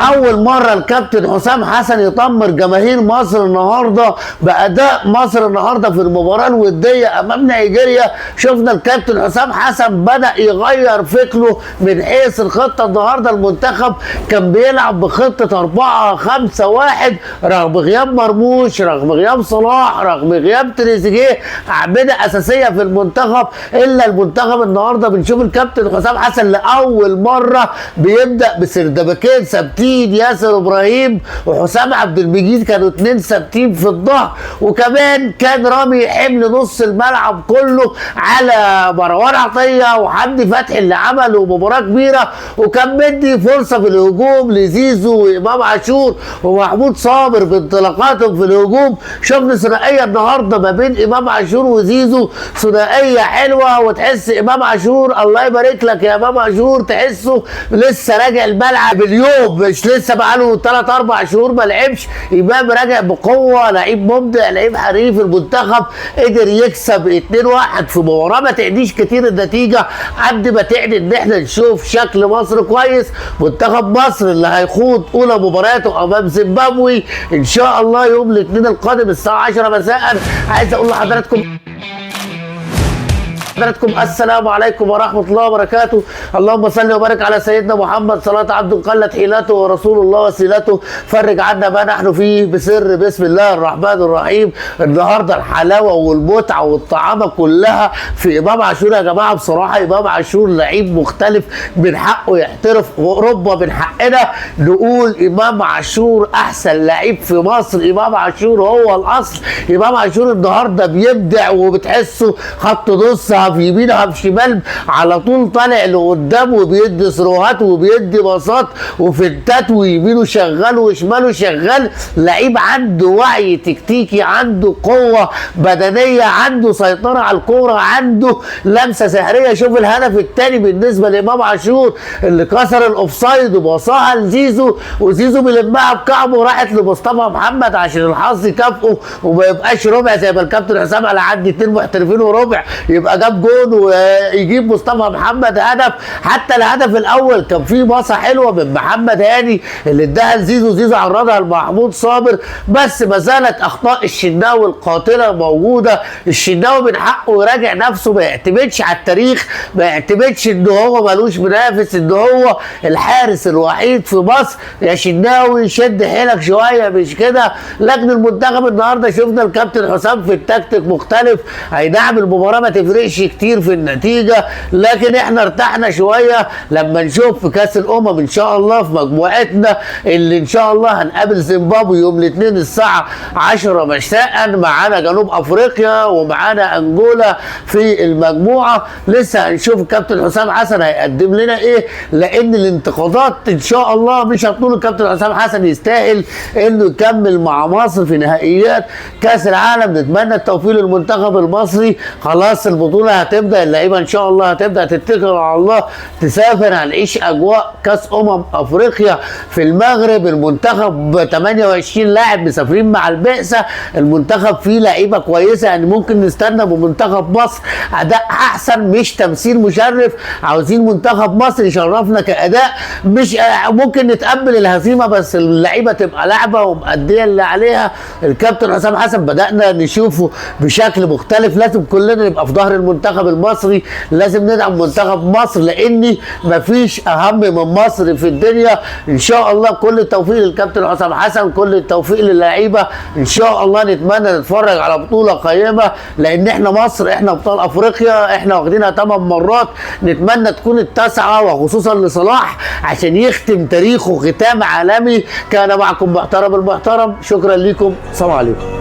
اول مره الكابتن حسام حسن يطمر جماهير مصر النهارده باداء مصر النهارده في المباراه الوديه امام نيجيريا. شفنا الكابتن حسام حسن بدا يغير فكره من حيث الخطه. النهارده المنتخب كان بيلعب بخطه 4-5-1 رغم غياب مرموش، رغم غياب صلاح، رغم غياب تريزيجيه، اعمده اساسيه في المنتخب. الا المنتخب النهارده بنشوف الكابتن حسام حسن لاول مره بيبدا بسردباكين ثابتين، ياسر ابراهيم وحسام عبد المجيد كانوا اتنين ثابتين في الظهر، وكمان كان رامي حمل نص الملعب كله على مروان عطيه وحمدي فتحي اللي عملوا مباراه كبيره، وكان مدي فرصه في الهجوم لزيزو وامام عاشور ومحمود صابر بانطلاقاتهم في الهجوم. شفنا ثنائيه النهارده ما بين امام عاشور وزيزو، ثنائيه حلوه، وتحس امام عاشور الله يبارك لك يا امام عاشور تحسه لسه راجع الملعب اليوم، مش لسه بقاله 3-4 شهور ما لعبش. امام راجع بقوه، لعيب مبدع، لعيب حريف. المنتخب قدر يكسب 2-1 في مباراه ما تعنيش كتير النتيجه قد ما تعني ان احنا نشوف شكل مصر كويس. منتخب مصر اللي هيخوض اولى مبارياته امام زيمبابوي ان شاء الله يوم الاثنين القادم الساعه 10 مساء. عايز اقول لحضراتكم السلام عليكم ورحمة الله وبركاته. اللهم صل وبارك على سيدنا محمد صلاة عبد قلت حيلته ورسول الله وسيلته، فرج عنا ما نحن فيه بسر بسم الله الرحمن الرحيم. النهارده الحلاوة والمتعة والطعامة كلها في إمام عاشور يا جماعة. بصراحة إمام عاشور لعيب مختلف، من حقه يحترف في أوروبا، من حقنا نقول إمام عاشور أحسن لعيب في مصر. إمام عاشور هو الأصل. إمام عاشور النهارده بيبدع وبتحسه خط نص في يمينها في شمال على طول طالع لقدام، وبيدي سروهات وبيدي باصات وفنتات، ويمينه شغال وشماله شغال. لعيب عنده وعي تكتيكي، عنده قوه بدنيه، عنده سيطره على الكوره، عنده لمسه سحريه. شوف الهدف الثاني بالنسبه لامام عاشور اللي كسر الاوفسايد وباصاها لزيزو، وزيزو بيلمها بكعبه وراحت لمصطفى محمد عشان الحظ يكافئه وما يبقاش ربع زي ما الكابتن حسام قال عندي 2 محترفين وربع، يبقى جاب جون ويجيب مصطفى محمد هدف. حتى الهدف الاول كان فيه باصه حلوه من محمد هاني اللي اداها لزيزو، زيزو عرضها لمحمود صابر، بس ما زالت اخطاء الشناوي القاتله موجوده. الشناوي من حقه يراجع نفسه، ما يعتمدش على التاريخ، ما يعتمدش ان هو ملوش منافس، ان هو الحارس الوحيد في مصر. يا شناوي شد حيلك شويه، مش كده. لكن المنتخب النهارده شفنا الكابتن حسام في التكتيك مختلف. اي نعم المباراه ما تفرقش كتير في النتيجه، لكن احنا ارتحنا شويه لما نشوف في كاس الامم ان شاء الله في مجموعتنا اللي ان شاء الله هنقابل زيمبابوي يوم الاثنين الساعه 10 مساء. معانا جنوب افريقيا ومعانا انجولا في المجموعه. لسه هنشوف الكابتن حسام حسن هيقدم لنا ايه، لان الانتقادات ان شاء الله مش هتطول. الكابتن حسام حسن يستاهل انه يكمل مع مصر في نهائيات كاس العالم. نتمنى التوفيق للمنتخب المصري. خلاص البطوله هتبدا، اللعيبه ان شاء الله هتبدا تتكل على الله، تسافر، هنعيش اجواء كاس افريقيا في المغرب. المنتخب 28 لاعب مسافرين مع البعثه. المنتخب فيه لعيبه كويسه، يعني ممكن نستنى بمنتخب مصر اداء احسن، مش تمثيل مشرف. عاوزين منتخب مصر يشرفنا كاداء، مش ممكن نتقبل الهزيمه بس اللعيبه تبقى لعبه ومأديه اللي عليها. الكابتن حسام حسن بدانا نشوفه بشكل مختلف. لازم كلنا نبقى في ظهر المنتخب المصري، لازم ندعم منتخب مصر، لان مفيش اهم من مصر في الدنيا. ان شاء الله كل التوفيق للكابتن حسام حسن، كل التوفيق للعيبه. ان شاء الله نتمنى نتفرج على بطوله قيمه، لان احنا مصر، احنا ابطال افريقيا، احنا واخدينها 8 مرات. نتمنى تكون التاسعه، وخصوصا لصلاح عشان يختم تاريخه ختام عالمي. كان معكم محترم المحترم، شكرا لكم، السلام عليكم.